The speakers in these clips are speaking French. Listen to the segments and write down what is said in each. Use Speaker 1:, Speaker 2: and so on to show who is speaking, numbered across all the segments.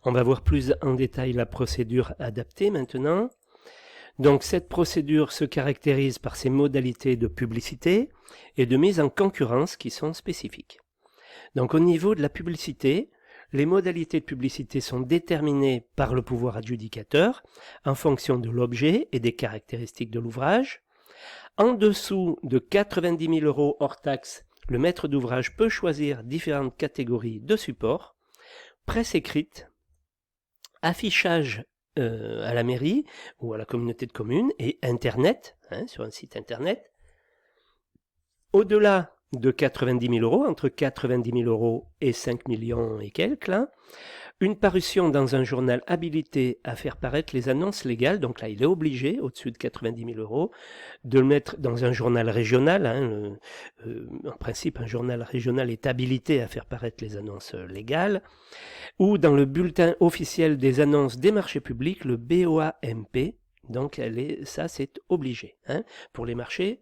Speaker 1: On va voir plus en détail la procédure adaptée maintenant. Donc cette procédure se caractérise par ses modalités de publicité et de mise en concurrence qui sont spécifiques. Donc au niveau de la publicité, les modalités de publicité sont déterminées par le pouvoir adjudicateur en fonction de l'objet et des caractéristiques de l'ouvrage. En dessous de 90 000 € hors taxe, le maître d'ouvrage peut choisir différentes catégories de supports, presse écrite, affichage à la mairie ou à la communauté de communes et Internet, sur un site Internet. Au-delà de 90 000 €, entre 90 000 € et 5 millions et quelques, là, une parution dans un journal habilité à faire paraître les annonces légales. Donc là, il est obligé, au-dessus de 90 000 €, de le mettre dans un journal régional. En principe, un journal régional est habilité à faire paraître les annonces légales. Ou dans le bulletin officiel des annonces des marchés publics, le BOAMP. Donc ça, c'est obligé pour les marchés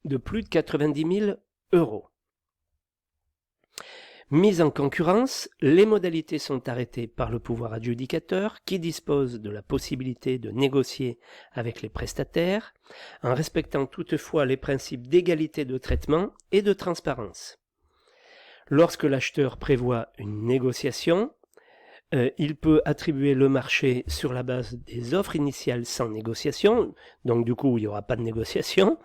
Speaker 1: de plus de 90 000 €. Mise en concurrence, les modalités sont arrêtées par le pouvoir adjudicateur qui dispose de la possibilité de négocier avec les prestataires en respectant toutefois les principes d'égalité de traitement et de transparence. Lorsque l'acheteur prévoit une négociation, il peut attribuer le marché sur la base des offres initiales sans négociation, donc du coup il n'y aura pas de négociation,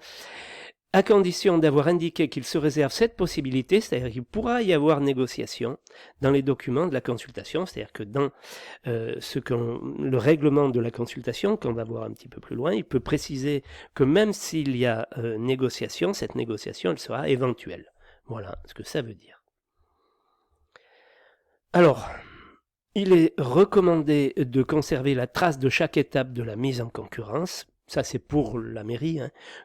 Speaker 1: à condition d'avoir indiqué qu'il se réserve cette possibilité, c'est-à-dire qu'il pourra y avoir négociation dans les documents de la consultation, c'est-à-dire que dans le règlement de la consultation, qu'on va voir un petit peu plus loin, il peut préciser que même s'il y a négociation, cette négociation elle sera éventuelle. Voilà ce que ça veut dire. Alors, il est recommandé de conserver la trace de chaque étape de la mise en concurrence. Ça, c'est pour la mairie.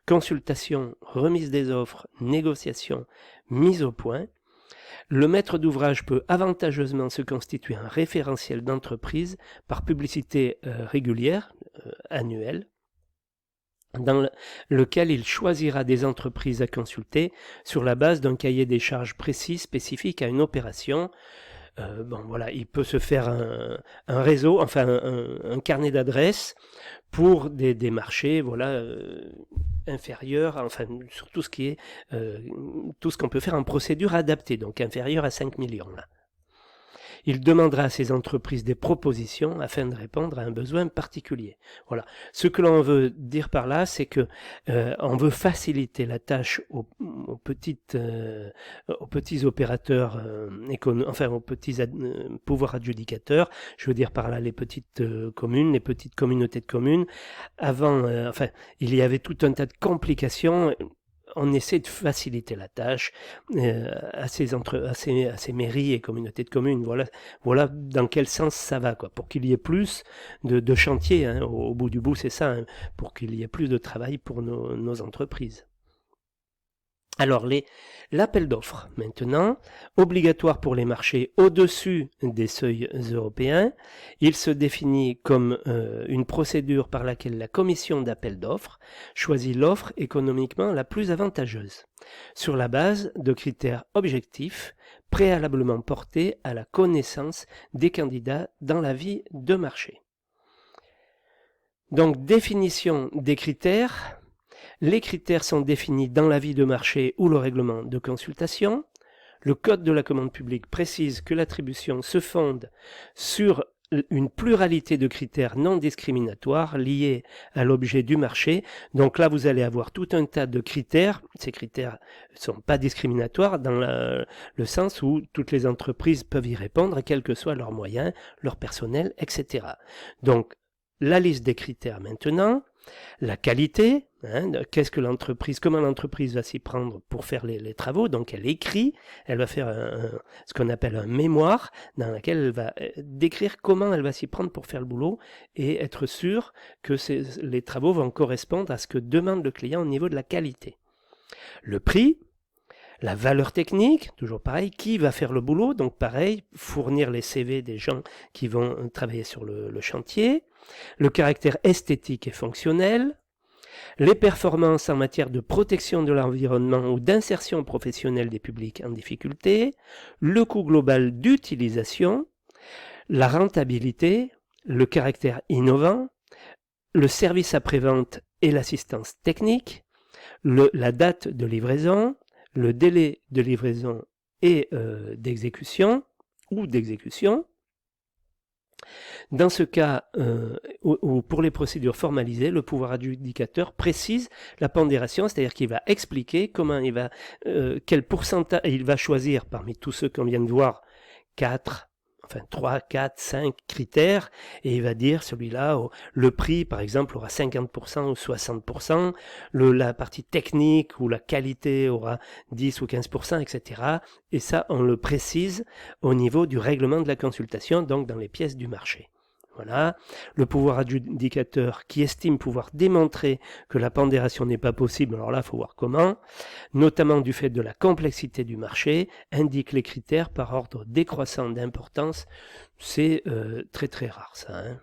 Speaker 1: Consultation, remise des offres, négociation, mise au point. Le maître d'ouvrage peut avantageusement se constituer un référentiel d'entreprise par publicité régulière, annuelle, dans lequel il choisira des entreprises à consulter sur la base d'un cahier des charges précis spécifique à une opération. Voilà, il peut se faire un réseau, enfin un carnet d'adresses pour des marchés, voilà, inférieurs, enfin sur tout ce qui est tout ce qu'on peut faire en procédure adaptée, donc inférieur à 5 millions là. Il demandera à ces entreprises des propositions afin de répondre à un besoin particulier. Voilà. Ce que l'on veut dire par là, c'est que on veut faciliter la tâche aux petits opérateurs, aux petits pouvoirs adjudicateurs. Je veux dire par là les petites communes, les petites communautés de communes. Avant, il y avait tout un tas de complications. On essaie de faciliter la tâche à ces mairies et communautés de communes. Voilà dans quel sens ça va, quoi, pour qu'il y ait plus de chantiers. Au bout du bout, c'est ça, pour qu'il y ait plus de travail pour nos entreprises. Alors, l'appel d'offres, maintenant, obligatoire pour les marchés au-dessus des seuils européens. Il se définit comme une procédure par laquelle la commission d'appel d'offres choisit l'offre économiquement la plus avantageuse, sur la base de critères objectifs préalablement portés à la connaissance des candidats dans la vie de marché. Donc, définition des critères. Les critères sont définis dans l'avis de marché ou le règlement de consultation. Le Code de la commande publique précise que l'attribution se fonde sur une pluralité de critères non discriminatoires liés à l'objet du marché. Donc là, vous allez avoir tout un tas de critères. Ces critères ne sont pas discriminatoires dans le sens où toutes les entreprises peuvent y répondre, quels que soient leurs moyens, leur personnel, etc. Donc, la liste des critères maintenant. La qualité, comment l'entreprise va s'y prendre pour faire les travaux. Donc elle écrit, elle va faire ce qu'on appelle un mémoire dans lequel elle va décrire comment elle va s'y prendre pour faire le boulot et être sûre que les travaux vont correspondre à ce que demande le client au niveau de la qualité. Le prix, la valeur technique, toujours pareil, qui va faire le boulot, donc pareil, fournir les CV des gens qui vont travailler sur le chantier, le caractère esthétique et fonctionnel, les performances en matière de protection de l'environnement ou d'insertion professionnelle des publics en difficulté, le coût global d'utilisation, la rentabilité, le caractère innovant, le service après-vente et l'assistance technique, la date de livraison, le délai de livraison et d'exécution ou d'exécution. Dans ce cas, ou pour les procédures formalisées, le pouvoir adjudicateur précise la pondération, c'est-à-dire qu'il va expliquer comment quel pourcentage il va choisir parmi tous ceux qu'on vient de voir, 3, 4, 5 critères, et il va dire celui-là, le prix par exemple aura 50% ou 60%, la partie technique ou la qualité aura 10 ou 15%, etc. Et ça, on le précise au niveau du règlement de la consultation, donc dans les pièces du marché. Voilà, le pouvoir adjudicateur qui estime pouvoir démontrer que la pondération n'est pas possible, alors là, il faut voir comment, notamment du fait de la complexité du marché, indique les critères par ordre décroissant d'importance. C'est très très rare ça, hein.